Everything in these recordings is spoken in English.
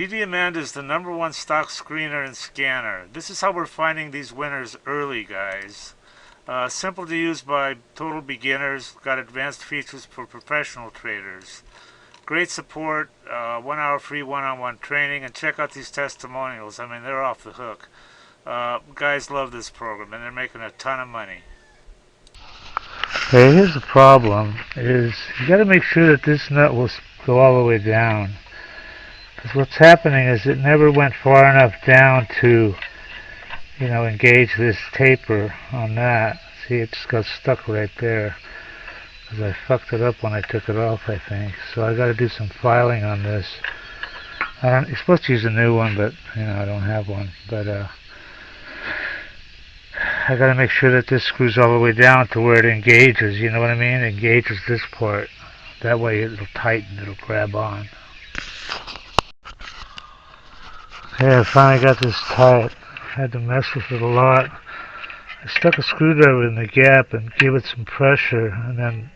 DDAmanda is the #1 stock screener and scanner. This is how we're finding these winners early, guys. Simple to use by total beginners. Got advanced features for professional traders. Great support, 1 hour free one-on-one training, and check out these testimonials. I mean, they're off the hook. Guys love this program, and they're making a ton of money. Okay, here's the problem, is you got to make sure that this nut will go all the way down. Because what's happening is it never went far enough down to, engage this taper on that. See, it just got stuck right there. Because I fucked it up when I took it off, I think. So I got to do some filing on this. You're supposed to use a new one, but, I don't have one. But, I got to make sure that this screws all the way down to where it engages, you know what I mean? It engages this part. That way it'll tighten, it'll grab on. Okay, I finally got this tight. I had to mess with it a lot. I stuck a screwdriver in the gap and gave it some pressure, and then,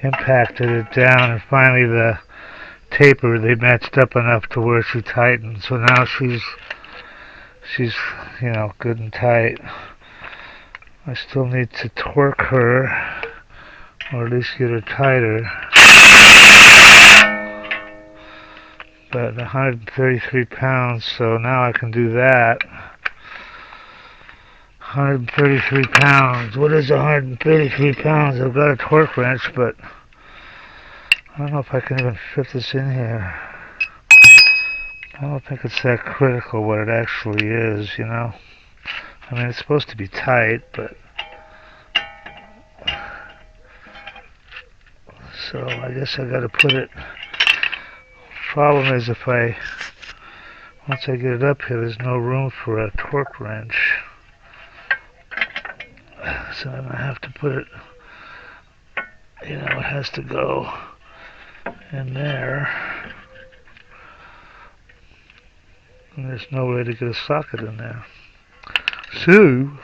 impacted it down, and finally the taper, they matched up enough to where she tightened. So now she's good and tight. I still need to torque her, or at least get her tighter. But 133 pounds, so now I can do that. 133 pounds. What is 133 pounds? I've got a torque wrench, but I don't know if I can even fit this in here. I don't think it's that critical what it actually is, I mean, it's supposed to be tight, but... So I guess I gotta put it... Problem is, once I get it up here, there's no room for a torque wrench. So I'm gonna have to put it, it has to go in there. And there's no way to get a socket in there. So,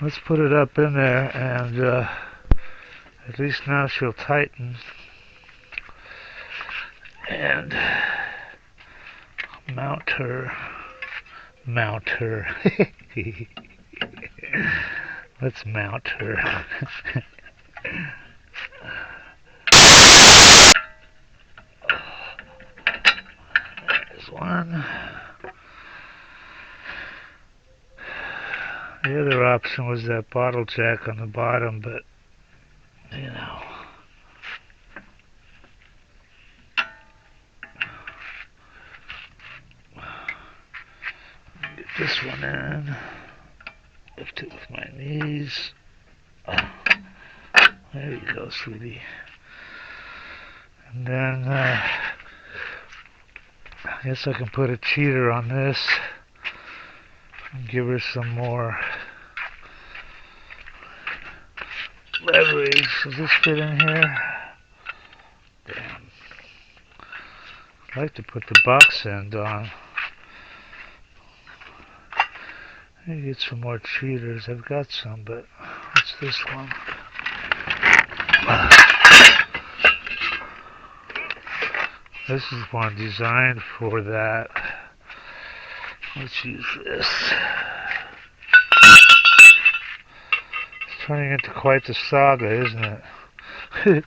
let's put it up in there, and at least now she'll tighten. And mount her. Let's mount her. There's one. The other option was that bottle jack on the bottom, but, get this one in. Lift it with my knees. Oh, there you go, sweetie. And then, I guess I can put a cheater on this and give her some more leverage. Does this fit in here? Damn. I'd like to put the box end on. Maybe get some more cheaters. I've got some, but what's this one? This is one designed for that. Let's use this. It's turning into quite the saga, isn't it?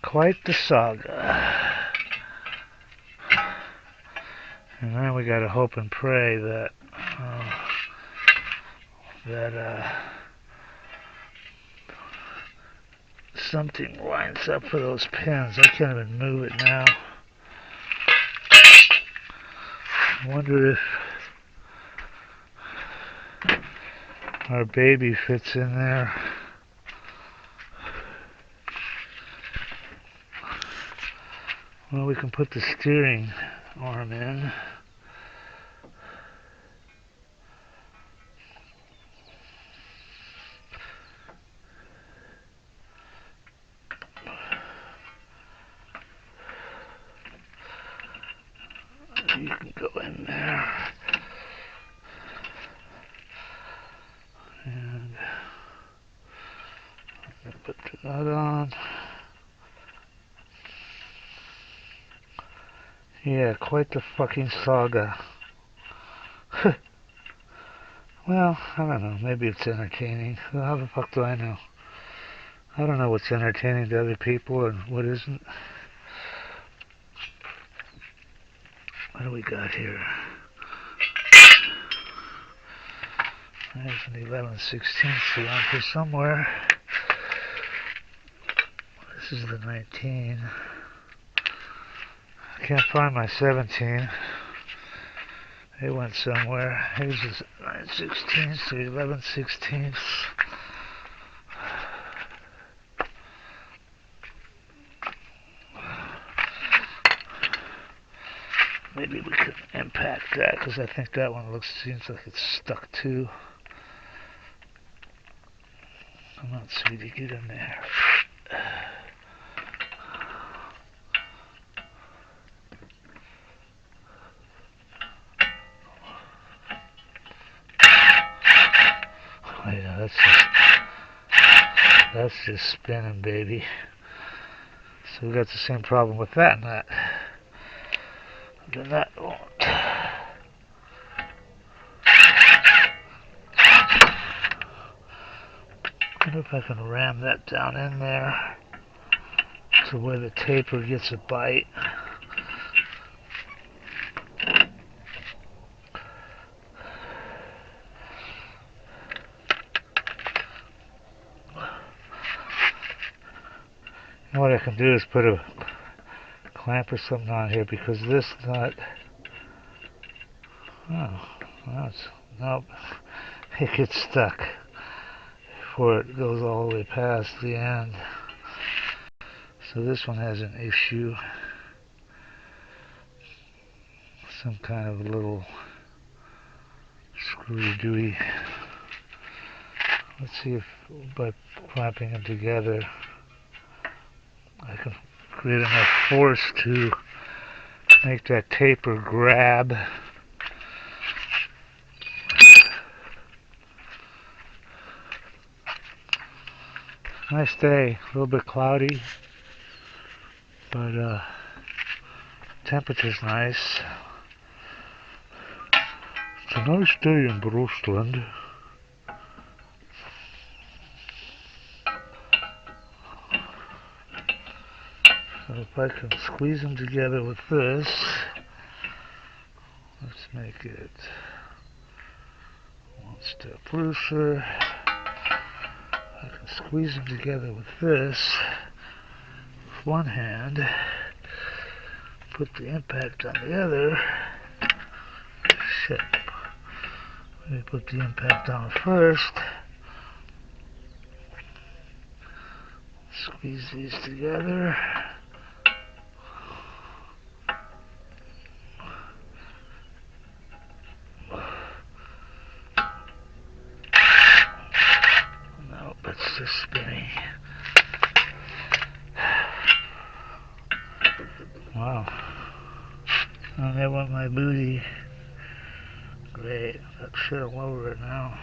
Quite the saga. And then we gotta hope and pray that something lines up for those pins. I can't even move it now. I wonder if our baby fits in there. Well, we can put the steering arm in. You can go in there. And put the nut on. Yeah, quite the fucking saga. Well, I don't know. Maybe it's entertaining. Well, how the fuck do I know? I don't know what's entertaining to other people and what isn't. What do we got here? There's an 11/16 around here somewhere. This is the 19. I can't find my 17. It went somewhere. Here's the 9/16, so 11/16. Maybe we could impact that, because I think that one seems like it's stuck too. Come on, sweetie, get in there. Oh yeah, that's just spinning, baby. So we got the same problem with that nut. The nut won't. I wonder if I can ram that down in there to where the taper gets a bite. And what I can do is put a clamp or something on here, because this nut, nope, it gets stuck before it goes all the way past the end. So this one has an issue. Some kind of little screwy-dooey. Let's see if by clamping them together I can create enough force to make that taper grab. Nice day, a little bit cloudy, but temperature's nice. It's a nice day in Brooksland. So if I can squeeze them together with this, let's make it one step looser. I can squeeze them together with this with one hand, put the impact on the other. Shit. Let me put the impact on first. Squeeze these together. Nope, it's just spinning. Wow. Oh, there went my booty. Great. Got shit all over it now.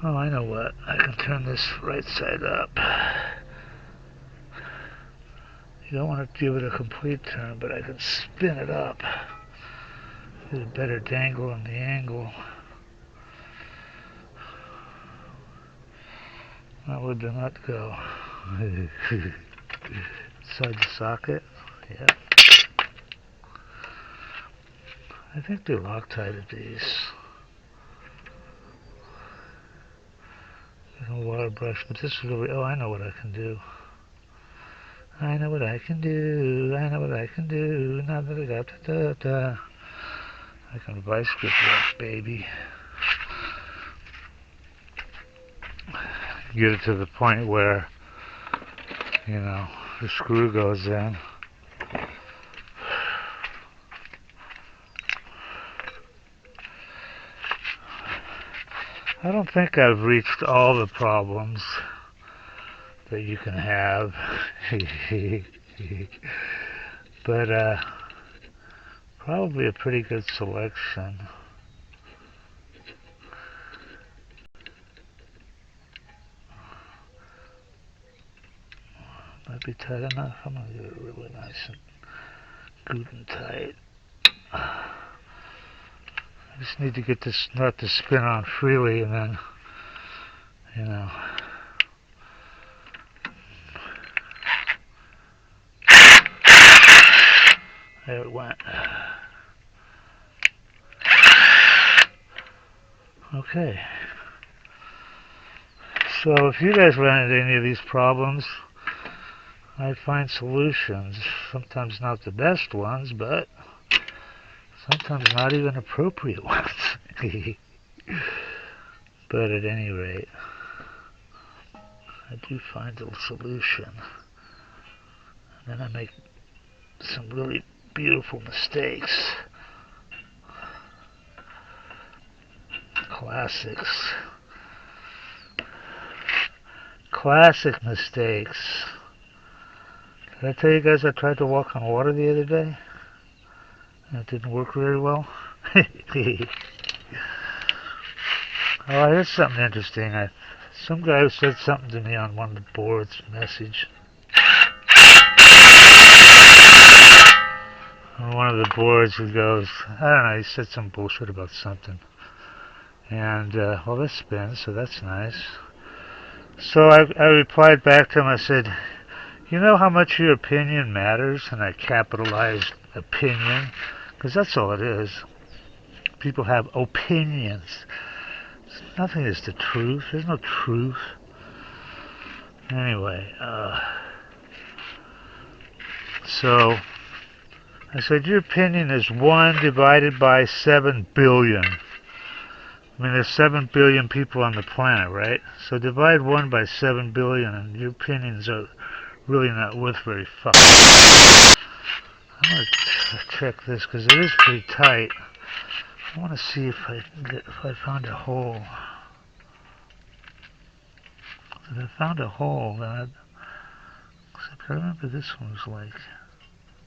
Oh, I know what. I can turn this right side up. You don't want to give it a complete turn, but I can spin it up. Get a better dangle on the angle. Now where'd the nut go? Inside the socket? Yep. I think they're Loctite at these. A water brush, but this is really, oh, I know what I can do. I know what I can do. I know what I can do. Now that I got da. I can vice grip that baby. Get it to the point where, you know, the screw goes in. I don't think I've reached all the problems that you can have. But probably a pretty good selection. that be tight enough? I'm going to get it really nice and good and tight. I just need to get this nut to spin on freely, and then, you know. There it went. Okay. So if you guys run into any of these problems, I find solutions. Sometimes not the best ones, but sometimes not even appropriate ones. But at any rate, I do find a solution. And then I make some really beautiful mistakes. Classics. Classic mistakes. Did I tell you guys I tried to walk on water the other day? And it didn't work very well? Oh, here's something interesting. Some guy said something to me on one of the boards, message. On one of the boards he goes, I don't know, he said some bullshit about something. And, well, this spins, so that's nice. So I replied back to him, I said, you know how much your opinion matters? And I capitalized opinion, because that's all it is. People have opinions. Nothing is the truth. There's no truth. Anyway, so I said, your opinion is 1 divided by 7 billion. I mean, there's 7 billion people on the planet, right? So divide 1 by 7 billion, and your opinions are really not worth very fucking much. I'm going to check this, because it is pretty tight. I want to see if I found a hole. If I found a hole, then except I remember this one was like,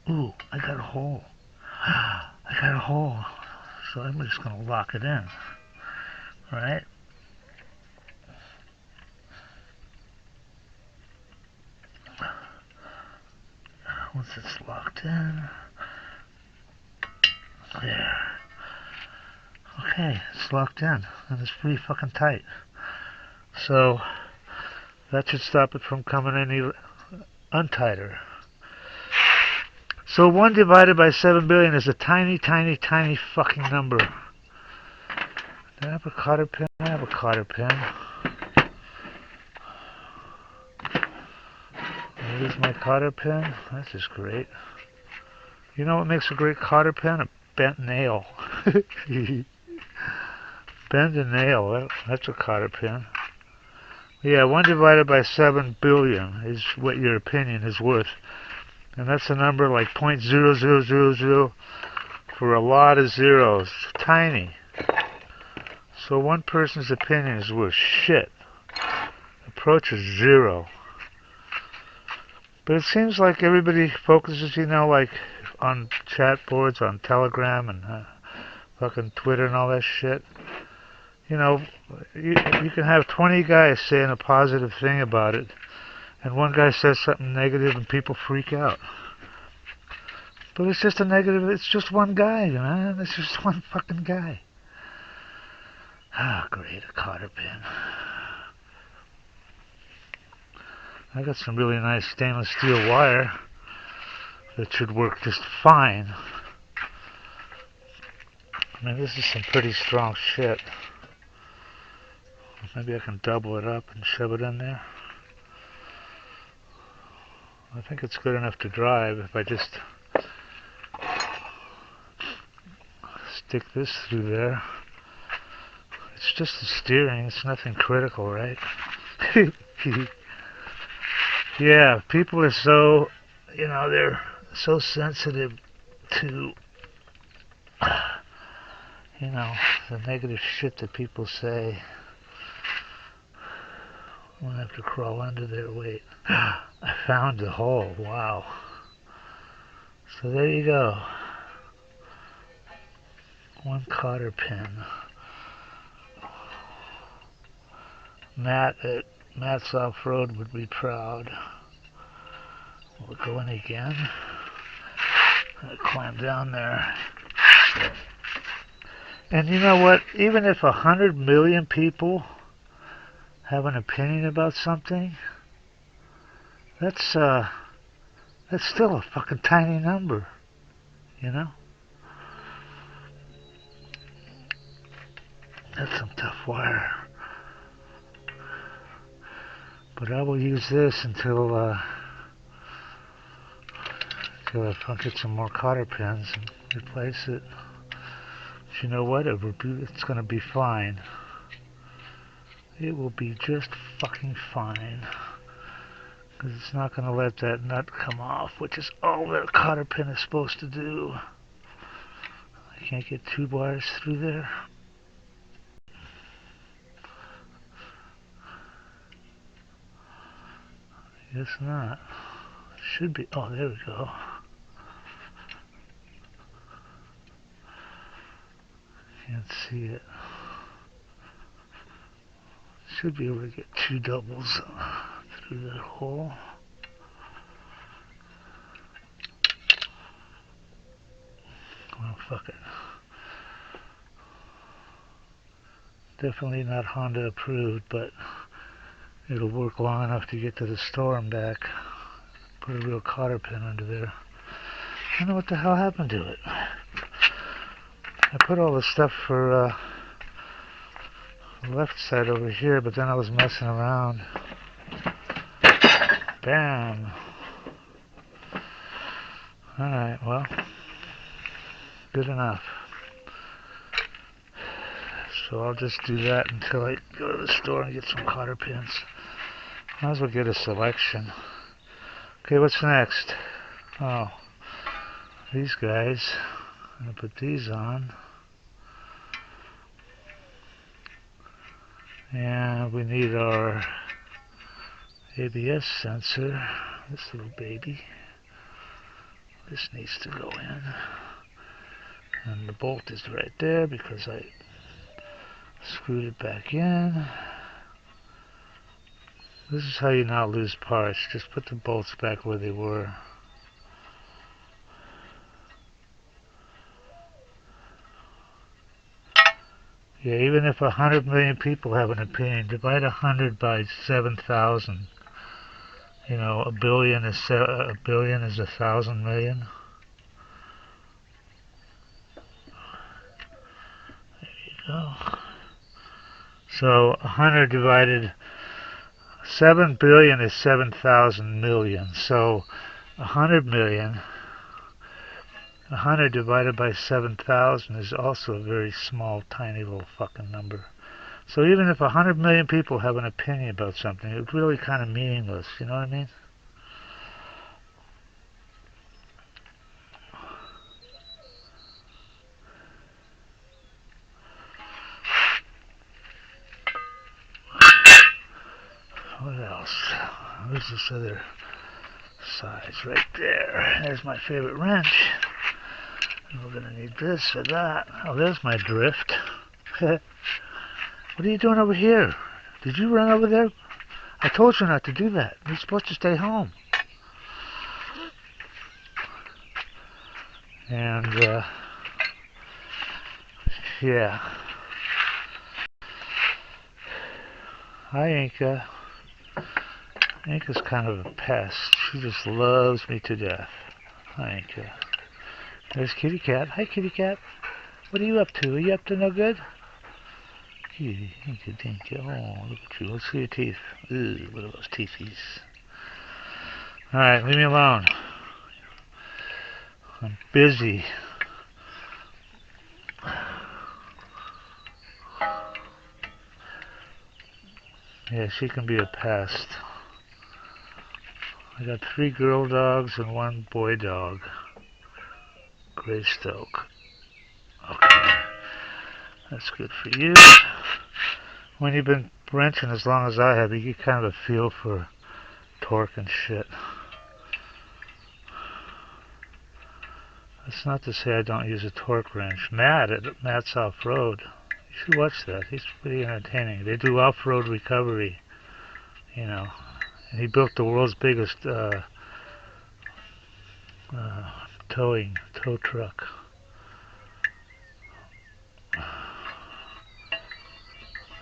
ooh, I got a hole. I got a hole. So I'm just going to lock it in. Right? Once it's locked in. There. Okay, it's locked in. And it's pretty fucking tight. So that should stop it from coming any untighter. So 1 divided by 7 billion is a tiny, tiny, tiny fucking number. Do I have a cotter pin? I have a cotter pin. Here's my cotter pin. That's just great. You know what makes a great cotter pin? A bent nail. Bend a nail. That's a cotter pin. Yeah, 1 divided by 7 billion is what your opinion is worth. And that's a number like 0.0000 for a lot of zeros. Tiny. So one person's opinion is worth shit. Approaches 0. But it seems like everybody focuses, you know, like on chat boards, on Telegram and fucking Twitter and all that shit. You know, you can have 20 guys saying a positive thing about it, and one guy says something negative and people freak out. But it's just a negative, it's just one guy, man. It's just one fucking guy. Ah, great, a cotter pin. I got some really nice stainless steel wire that should work just fine. I mean, this is some pretty strong shit. Maybe I can double it up and shove it in there. I think it's good enough to drive if I just stick this through there. It's just the steering, it's nothing critical, right? Yeah, people are so, you know, they're so sensitive to, you know, the negative shit that people say. I'm gonna have to crawl under there, wait. I found the hole, wow. So there you go. 1 cotter pin. Matt at Matt's Off-Road would be proud. We'll go in again. I'll climb down there. And you know what? Even if 100 million people have an opinion about something, that's still a fucking tiny number, you know? That's some tough wire. But I will use this until I get some more cotter pins and replace it. But you know what? It's gonna be fine. It will be just fucking fine. Because it's not gonna let that nut come off, which is all that cotter pin is supposed to do. I can't get 2 wires through there. Guess not. Should be. Oh, there we go. Can't see it. Should be able to get 2 doubles through that hole. Well, fuck it. Definitely not Honda approved, but it'll work long enough to get to the store and back. Put a real cotter pin under there. I don't know what the hell happened to it. I put all the stuff for the left side over here, but then I was messing around. Bam! Alright, well, good enough. So I'll just do that until I go to the store and get some cotter pins. Might as well get a selection. Okay, what's next? Oh, these guys. I'm gonna put these on. And we need our ABS sensor. This little baby. This needs to go in. And the bolt is right there because I screwed it back in. This is how you not lose parts. Just put the bolts back where they were. Yeah, even if 100 million people have an opinion, divide 100 by 7,000. You know, a billion is 1,000 million. There you go. So 100 divided 7 billion is 7,000 million. So 100 million. 100 divided by 7,000 is also a very small, tiny little fucking number. So even if 100 million people have an opinion about something, it's really kind of meaningless, you know what I mean? What else? Where's this other size? Right there. There's my favorite wrench. We're gonna need this or that. Oh, there's my drift. What are you doing over here? Did you run over there? I told you not to do that. You're supposed to stay home. And, yeah. Hi, Inka. Inka's kind of a pest. She just loves me to death. Hi, Inka. There's Kitty Cat. Hi, Kitty Cat. What are you up to? Are you up to no good? Inka, Dinka. Oh, look at you. Let's see your teeth. Ooh, what are those teethies? Alright, leave me alone. I'm busy. Yeah, she can be a pest. I got 3 girl dogs and 1 boy dog. Greystoke. Okay. That's good for you. When you've been wrenching as long as I have, you get kind of a feel for torque and shit. That's not to say I don't use a torque wrench. Matt's Off-Road. You should watch that. He's pretty entertaining. They do off-road recovery, you know. And he built the world's biggest tow truck.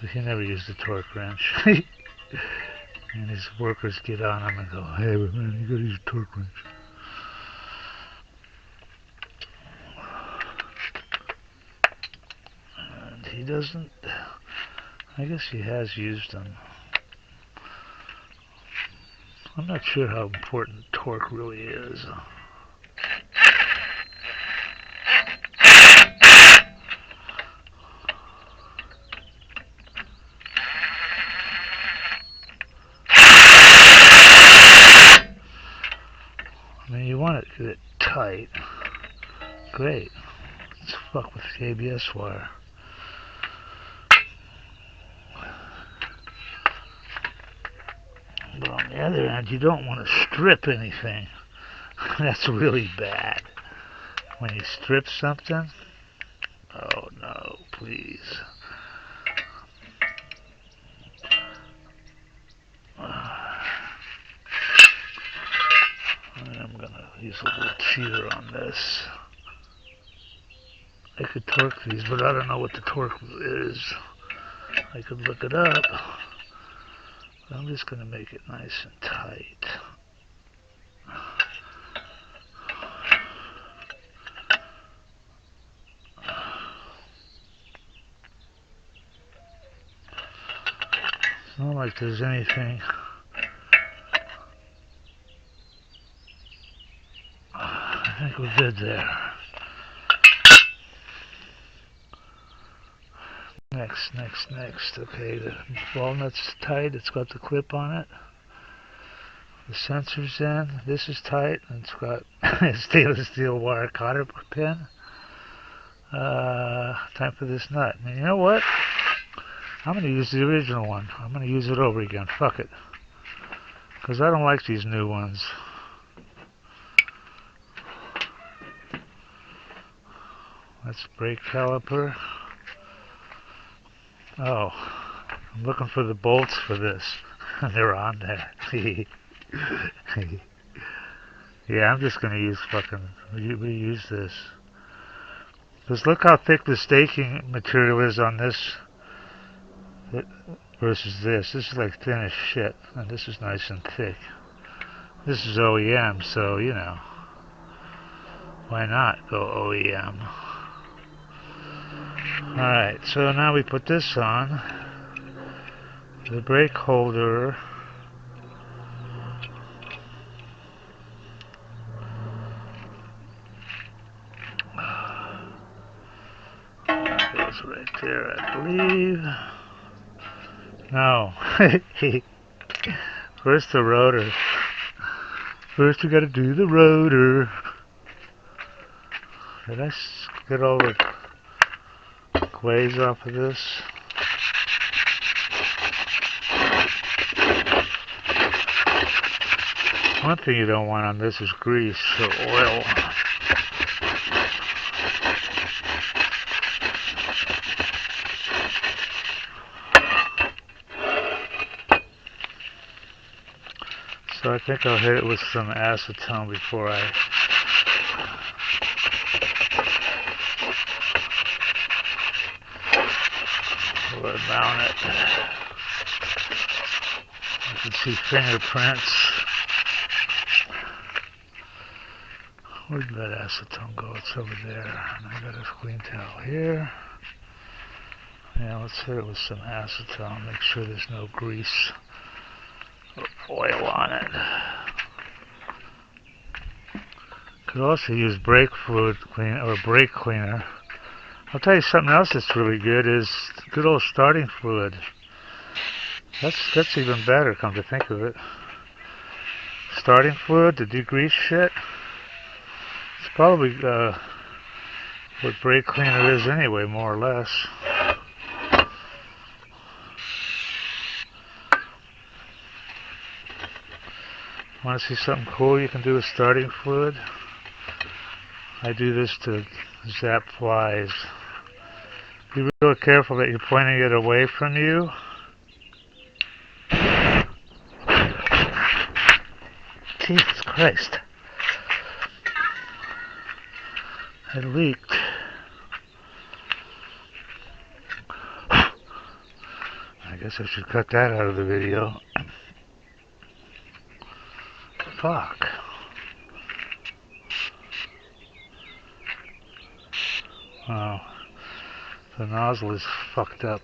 But he never used a torque wrench. And his workers get on him and go, "Hey man, you gotta use a torque wrench." And he doesn't. I guess he has used them. I'm not sure how important torque really is. I mean, you want it to get tight. Great. Let's fuck with the ABS wire. But on the other end, you don't want to strip anything. That's really bad. When you strip something, oh no, please. I'm gonna use a little cheater on this. I could torque these, but I don't know what the torque is. I could look it up. But I'm just gonna make it nice and tight. It's not like there's anything. I think we're good there. Next. Okay, the walnut's tight. It's got the clip on it. The sensor's in. This is tight. And it's got a stainless steel wire cotter pin. Time for this nut. And you know what? I'm going to use the original one. I'm going to use it over again. Fuck it. Because I don't like these new ones. That's brake caliper. Oh, I'm looking for the bolts for this. They're on there. Yeah, I'm just going to use reuse this. Because look how thick the staking material is on this versus this. This is like thin as shit, and this is nice and thick. This is OEM, so you know, why not go OEM? Alright, so now we put this on. The brake holder. Goes right there, I believe. No. First the rotor. First we gotta do the rotor. Did I get all the glaze off of this? One thing you don't want on this is grease or oil. So I think I'll hit it with some acetone before I mount it. You can see fingerprints. Where'd that acetone go? It's over there. And I got a clean towel here. Yeah, let's hit it with some acetone. Make sure there's no grease or oil on it. Could also use brake fluid cleaner or brake cleaner. I'll tell you something else that's really good is good old starting fluid. That's even better, come to think of it. Starting fluid to degrease shit. It's probably what brake cleaner is anyway, more or less. Want to see something cool you can do with starting fluid? I do this to zap flies. Be real careful that you're pointing it away from you. Jesus Christ. It leaked. I guess I should cut that out of the video. Fuck. Oh, the nozzle is fucked up.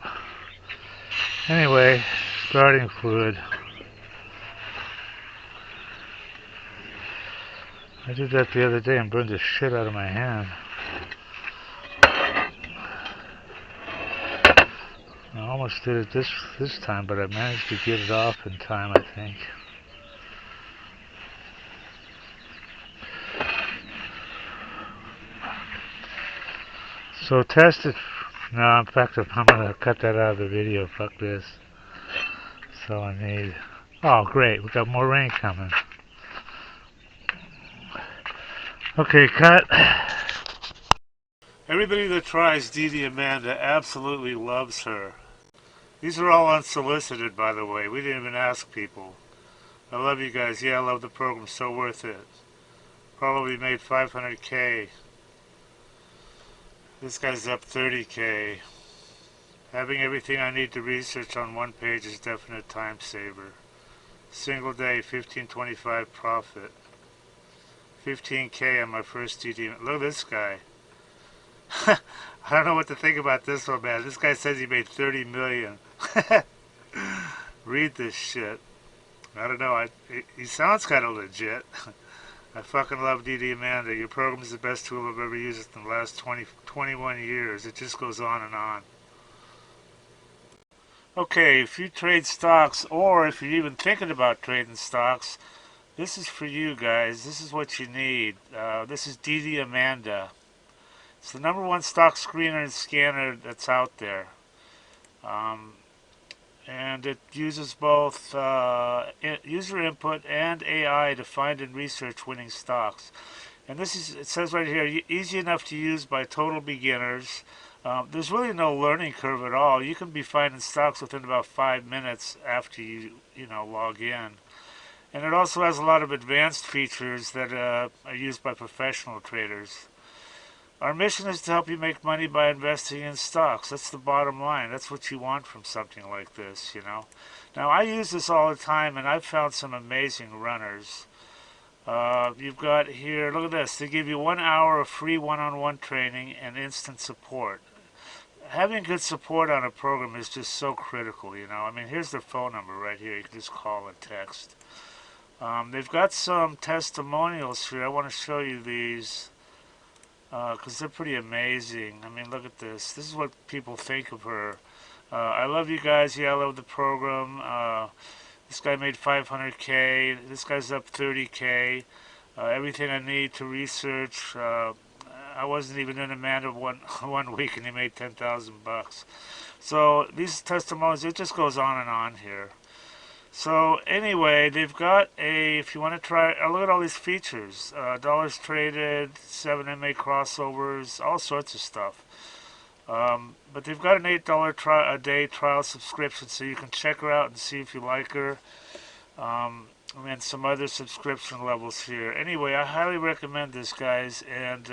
Anyway, starting fluid. I did that the other day and burned the shit out of my hand. I almost did it this time, but I managed to get it off in time, I think. So test it. No, in fact, I'm gonna cut that out of the video. Fuck this. That's all I need. Oh, great. We got more rain coming. Okay, cut. Everybody that tries DDAmanda absolutely loves her. These are all unsolicited, by the way. We didn't even ask people. I love you guys. Yeah, I love the program. So worth it. Probably made 500K. This guy's up 30K. Having everything I need to research on one page is definite time saver. Single day, 1525 profit. 15K on my first DD. Look at this guy. I don't know what to think about this one, man. This guy says he made 30 million. Read this shit. I don't know. He sounds kind of legit. I fucking love DDAmanda. Your program is the best tool I've ever used in the last 21 years. It just goes on and on. Okay, if you trade stocks, or if you're even thinking about trading stocks, this is for you guys. This is what you need. This is DDAmanda. It's the #1 stock screener and scanner that's out there. And it uses both user input and AI to find and research winning stocks. And this is, it says right here, easy enough to use by total beginners. There's really no learning curve at all. You can be finding stocks within about 5 minutes after you log in. And it also has a lot of advanced features that are used by professional traders. Our mission is to help you make money by investing in stocks. That's the bottom line. That's what you want from something like this, Now, I use this all the time, and I've found some amazing runners. You've got here, look at this. They give you 1 hour of free one-on-one training and instant support. Having good support on a program is just so critical, I mean, here's their phone number right here. You can just call and text. They've got some testimonials here. I want to show you these because they're pretty amazing. I mean, look at this. This is what people think of her. I love you guys. Yeah, I love the program. This guy made 500K. This guy's up 30K. Everything I need to research. I wasn't even in Amanda one week, and he made 10,000 bucks. So these testimonials, it just goes on and on here. So anyway, they've got if you want to try, look at all these features. Dollars traded, 7 MA crossovers, all sorts of stuff. But they've got an $8 a day trial subscription, so you can check her out and see if you like her. And some other subscription levels here. Anyway, I highly recommend this, guys, and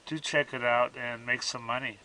do check it out and make some money.